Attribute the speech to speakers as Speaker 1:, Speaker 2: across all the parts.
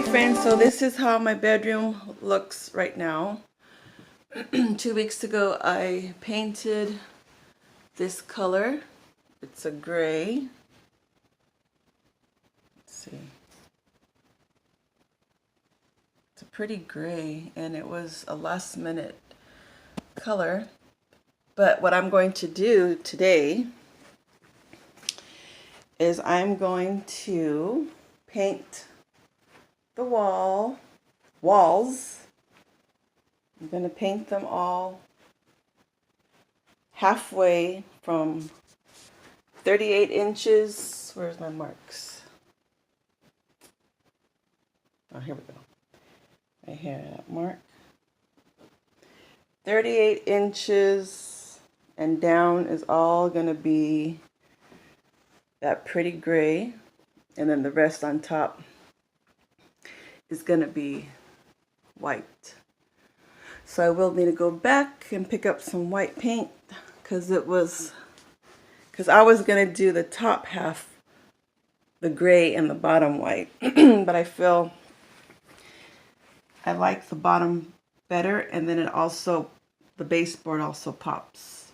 Speaker 1: Okay friends, so this is how my bedroom looks right now. 2 weeks ago I painted this color. It's a gray. Let's see. It's a pretty gray and it was a last minute color. But what I'm going to do today is I'm going to paint the walls. I'm going to paint them all halfway from 38 inches. Where's my marks? Oh, here we go. Right here, that mark. 38 inches and down is all going to be that pretty gray. And then the rest on top is going to be white. So I will need to go back and pick up some white paint because I was going to do the top half the gray and the bottom white. But I feel I like the bottom better, and then the baseboard also pops.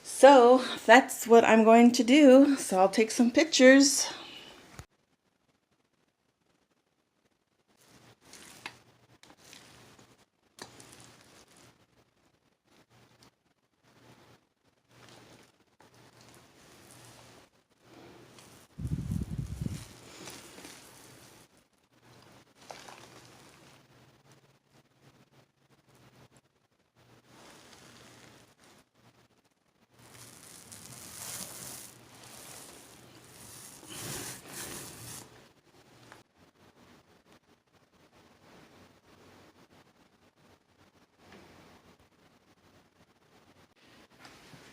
Speaker 1: So that's what I'm going to do. So I'll take some pictures.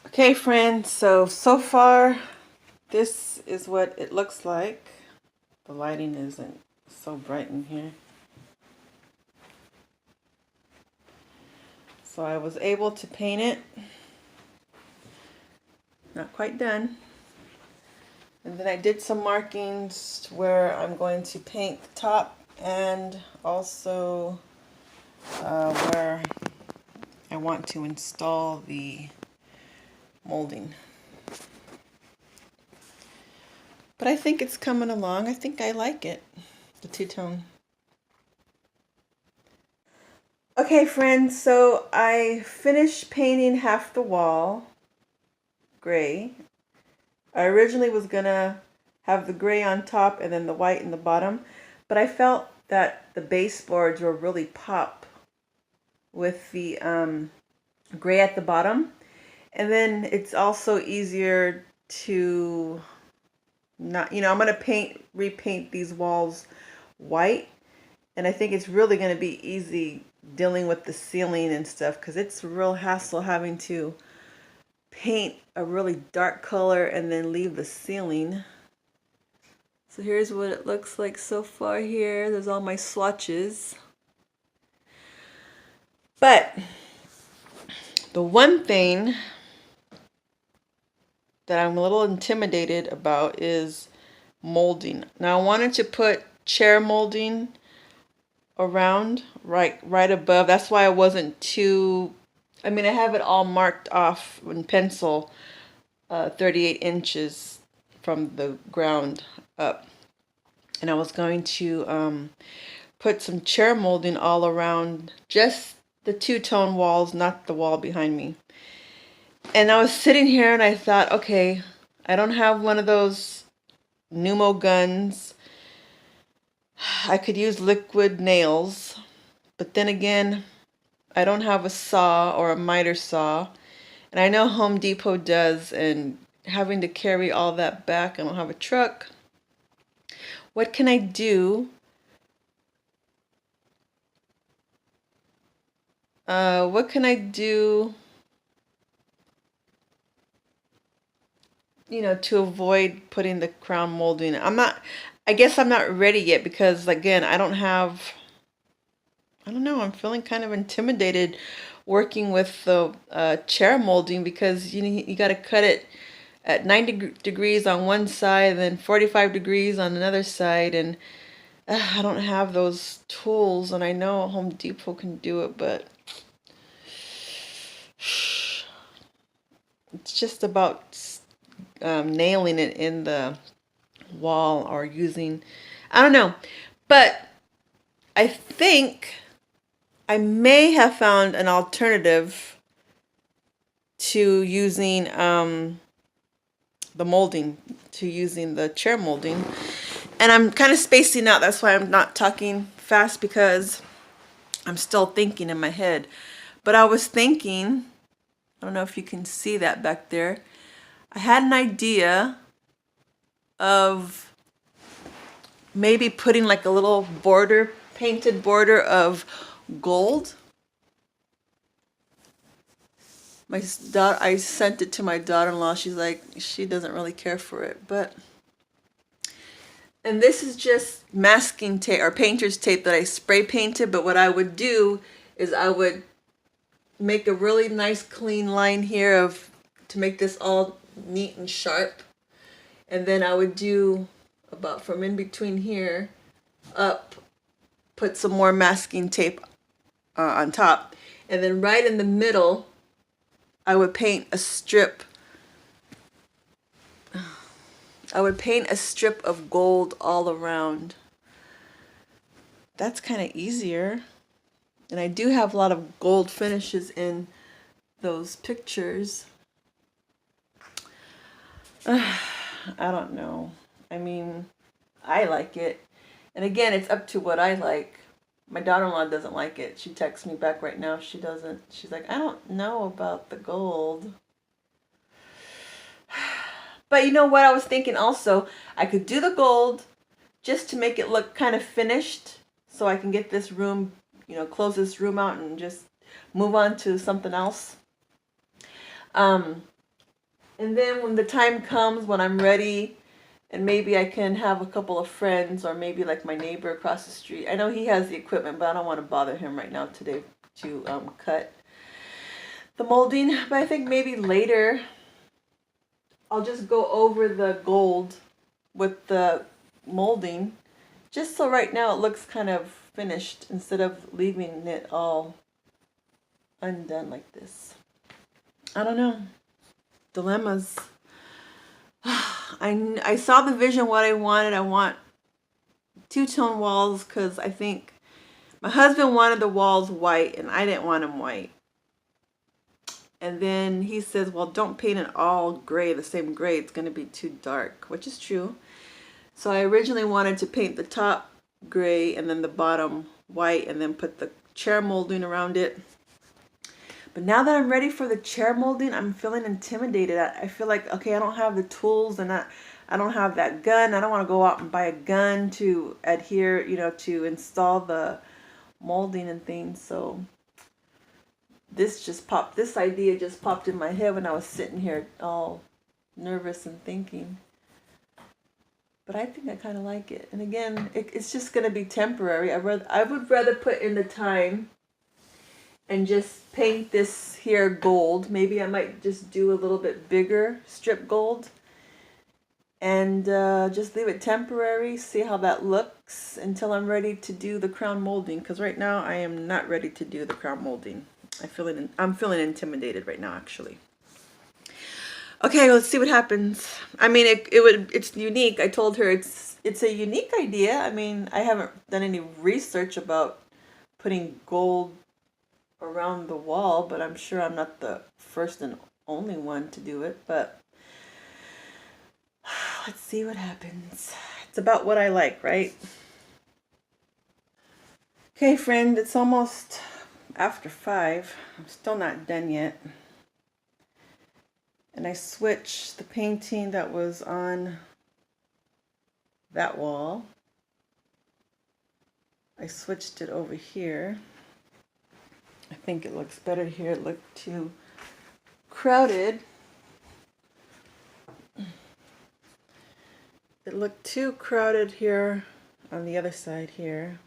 Speaker 1: Okay friends, so far this is what it looks like. The lighting isn't so bright in here. So I was able to paint it. Not quite done. And then I did some markings where I'm going to paint the top and also where I want to install the molding. But I think it's coming along. I think I like it, the two-tone. Okay friends, so I finished painting half the wall gray. I originally was gonna have the gray on top and then the white in the bottom, but I felt that the baseboards will really pop with the gray at the bottom. And then it's also easier to not, I'm going to repaint these walls white. And I think it's really going to be easy dealing with the ceiling and stuff, because it's a real hassle having to paint a really dark color and then leave the ceiling. So here's what it looks like so far here. There's all my swatches. But the one thing that I'm a little intimidated about is molding. Now I wanted to put chair molding around right above. That's why I wasn't too, I have it all marked off in pencil, 38 inches from the ground up. And I was going to put some chair molding all around just the two-tone walls, not the wall behind me. And I was sitting here and I thought, okay, I don't have one of those pneumo guns. I could use liquid nails, but then again, I don't have a saw or a miter saw. And I know Home Depot does, and having to carry all that back, I don't have a truck. What can I do? What can I do, to avoid putting the crown molding? I guess I'm not ready yet, because again, I don't know, I'm feeling kind of intimidated working with the chair molding, because you got to cut it at 90 degrees on one side and then 45 degrees on another side, and I don't have those tools, and I know Home Depot can do it, but it's just about nailing it in the wall or using, I don't know. But I think I may have found an alternative to using the molding, to using the chair molding. And I'm kind of spacing out. That's why I'm not talking fast, because I'm still thinking in my head. But I was thinking, I don't know if you can see that back there. I had an idea of maybe putting like a little border, painted border of gold. My daughter, I sent it to my daughter-in-law. She's like, she doesn't really care for it, but. And this is just masking tape or painter's tape that I spray painted. But what I would do is I would make a really nice clean line here of to make this all neat and sharp. And then I would do about from in between here up, put some more masking tape on top. And then right in the middle, I would paint a strip. I would paint a strip of gold all around. That's kind of easier. And I do have a lot of gold finishes in those pictures. I don't know. I mean, I like it. And again, it's up to what I like. My daughter-in-law doesn't like it. She texts me back right now. She doesn't. She's like, I don't know about the gold. But you know what I was thinking also? I could do the gold just to make it look kind of finished, so I can get this room, close this room out and just move on to something else. And then when the time comes when I'm ready, and maybe I can have a couple of friends, or maybe like my neighbor across the street. I know he has the equipment, but I don't want to bother him right now today to cut the molding. But I think maybe later I'll just go over the gold with the molding, just so right now it looks kind of finished instead of leaving it all undone like this. I don't know. Dilemmas. I saw the vision, what I wanted. I want two-tone walls because I think my husband wanted the walls white and I didn't want them white. And then he says, well, don't paint it all gray, the same gray. It's going to be too dark, which is true. So I originally wanted to paint the top gray and then the bottom white and then put the chair molding around it. But now that I'm ready for the chair molding, I'm feeling intimidated. I feel like, okay, I don't have the tools and I don't have that gun. I don't want to go out and buy a gun to adhere, to install the molding and things. So this idea just popped in my head when I was sitting here all nervous and thinking. But I think I kind of like it. And again, it's just going to be temporary. I would rather put in the time and just paint this here gold. Maybe I might just do a little bit bigger strip gold and just leave it temporary, see how that looks until I'm ready to do the crown molding. Because right now I am not ready to do the crown molding. I'm feeling intimidated right now, actually. Okay, let's see what happens. I mean, it's unique. I told her it's a unique idea. I mean, I haven't done any research about putting gold around the wall, but I'm sure I'm not the first and only one to do it. But let's see what happens. It's about what I like, right? Okay, friend, it's almost after 5. I'm still not done yet. And I switched the painting that was on that wall. I switched it over here. I think it looks better here. It looked too crowded. It looked too crowded here on the other side here.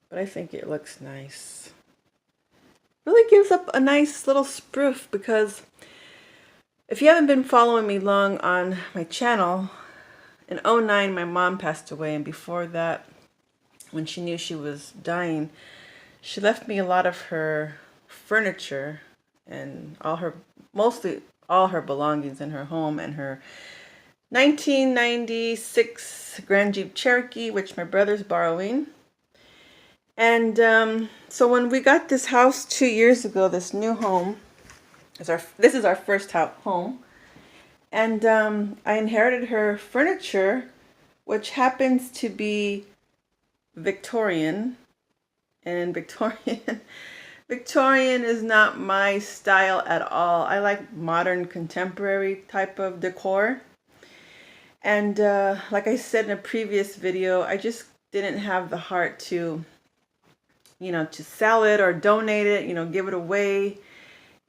Speaker 1: But I think it looks nice. Really gives up a nice little spruce, because if you haven't been following me long on my channel, In '09, my mom passed away, and before that, when she knew she was dying, she left me a lot of her furniture and mostly all her belongings in her home, and her 1996 Grand Jeep Cherokee, which my brother's borrowing. And so when we got this house 2 years ago, this new home, this is our first home, and I inherited her furniture, which happens to be Victorian, and Victorian is not my style at all. I like modern contemporary type of decor. And like I said in a previous video, I just didn't have the heart to, to sell it or donate it, give it away.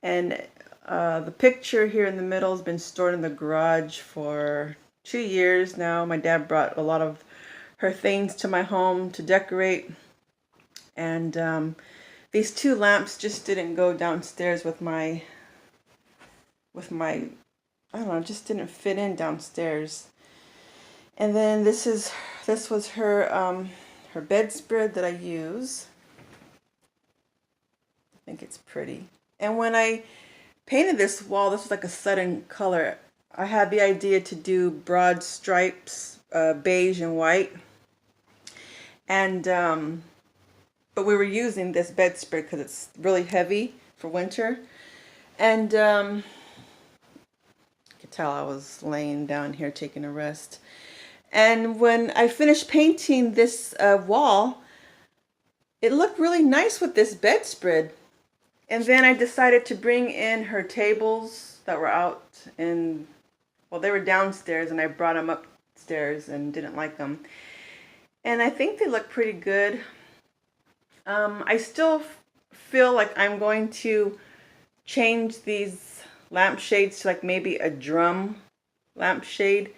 Speaker 1: And the picture here in the middle has been stored in the garage for 2 years now. My dad brought a lot of her things to my home to decorate. And these two lamps just didn't go downstairs with my, I don't know, just didn't fit in downstairs. And then this was her her bedspread that I use. I think it's pretty. And when I painted this wall, this was like a sudden color. I had the idea to do broad stripes, beige and white. And but we were using this bedspread because it's really heavy for winter. And you could tell I was laying down here taking a rest. And when I finished painting this wall, it looked really nice with this bedspread. And then I decided to bring in her tables that were out in, well, they were downstairs, and I brought them upstairs and didn't like them. And I think they look pretty good. I still feel like I'm going to change these lampshades to like maybe a drum lampshade.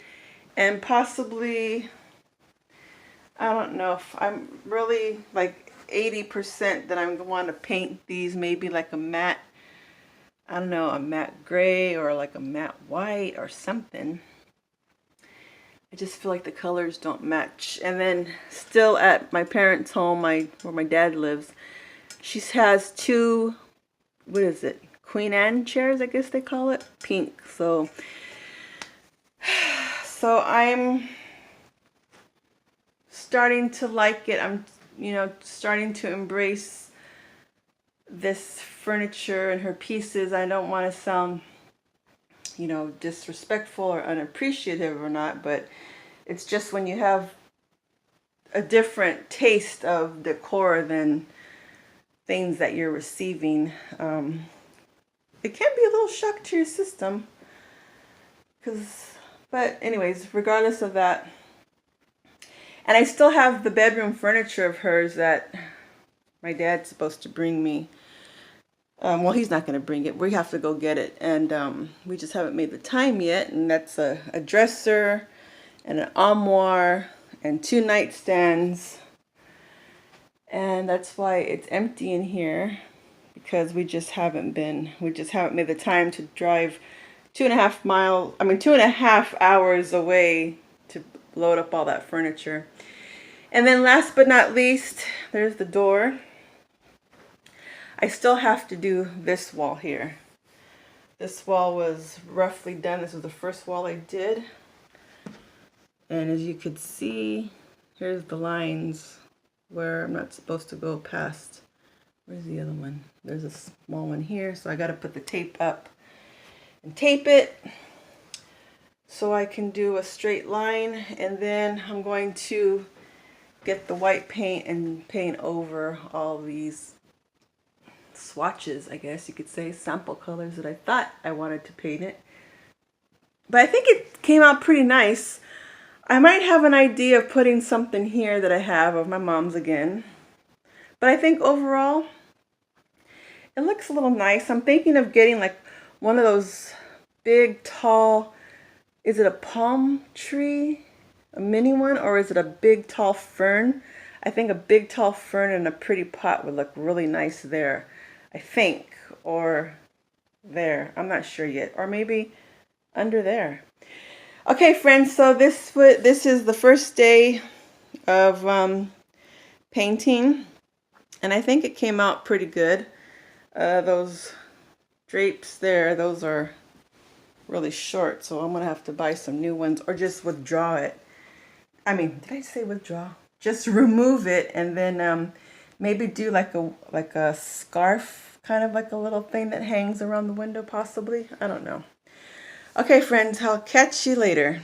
Speaker 1: And possibly, I don't know if I'm really like 80% that I'm going to want to paint these maybe like a matte, I don't know, a matte gray or like a matte white or something. I just feel like the colors don't match. And then still at my parents' home, where my dad lives, she has two, what is it, Queen Anne chairs, I guess they call it, pink. So I'm starting to like it. I'm, starting to embrace this furniture and her pieces. I don't want to sound, disrespectful or unappreciative or not, but it's just when you have a different taste of decor than things that you're receiving, it can be a little shock to your system. But anyways, regardless of that, and I still have the bedroom furniture of hers that my dad's supposed to bring me. Well, he's not going to bring it. We have to go get it. And we just haven't made the time yet. And that's a dresser and an armoire and 2 nightstands. And that's why it's empty in here, because we just haven't made the time to drive 2.5 hours away to load up all that furniture. And then last but not least, there's the door. I still have to do this wall here. This wall was roughly done. This was the first wall I did. And as you could see, here's the lines where I'm not supposed to go past. Where's the other one? There's a small one here, so I got to put the tape up and tape it so I can do a straight line. And then I'm going to get the white paint and paint over all these swatches, I guess you could say, sample colors that I thought I wanted to paint it. But I think it came out pretty nice. I might have an idea of putting something here that I have of my mom's again. But I think overall, it looks a little nice. I'm thinking of getting like one of those big, tall, is it a palm tree? A mini one? Or is it a big, tall fern? I think a big, tall fern in a pretty pot would look really nice there. I think. Or there. I'm not sure yet. Or maybe under there. Okay, friends, so this is the first day of painting, and I think it came out pretty good. Those drapes there, those are really short, so I'm gonna have to buy some new ones or just withdraw it. I mean, did I say withdraw? Just remove it and then maybe do like a scarf, kind of like a little thing that hangs around the window, possibly. I don't know. Okay, friends, I'll catch you later.